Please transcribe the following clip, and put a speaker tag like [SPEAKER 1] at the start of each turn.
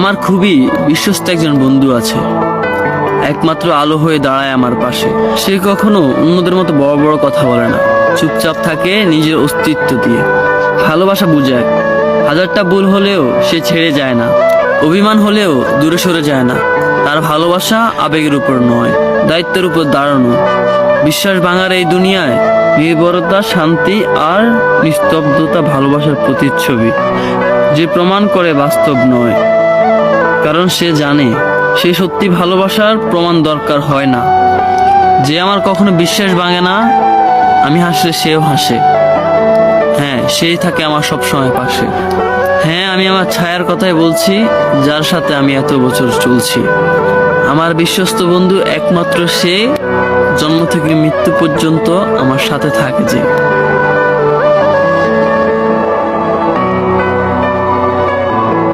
[SPEAKER 1] আমার খুবই বিশ্বস্ত একজন বন্ধু আছে, একমাত্র আলো হয়ে দাঁড়ায় আমার পাশে। সে কখনো অন্যদের মতো বড় বড় কথা বলে না, চুপচাপ থাকে নিজের অস্তিত্ব দিয়ে। ভালোবাসা বুঝায়, হাজারটা ভুল হলেও সে ছেড়ে যায় না, অভিমান হলেও দূরে সরে যায় না। তার ভালোবাসা আবেগের উপর নয়, দায়িত্বের উপর দাঁড়ানো। বিশ্বাস ভাঙার এই দুনিয়ায় নির্ভরতা, শান্তি আর নিস্তব্ধতা ভালোবাসার প্রতিচ্ছবি, যে প্রমাণ করে বাস্তব নয়। কারণ সে জানে সে সত্যি ভালোবাসার প্রমাণ দরকার হয় না। যে আমার কখনো বিশ্বাস ভাঙে না, আমি হাসলে সেও হাসে। হ্যাঁ, সেই থাকে আমার সব সময় পাশে। হ্যাঁ, আমি আমার ছায়ার কথাই বলছি, যার সাথে আমি এত বছর চলছি। আমার বিশ্বস্ত বন্ধু একমাত্র সে, জন্ম থেকে মৃত্যু পর্যন্ত আমার সাথে থাকে যে।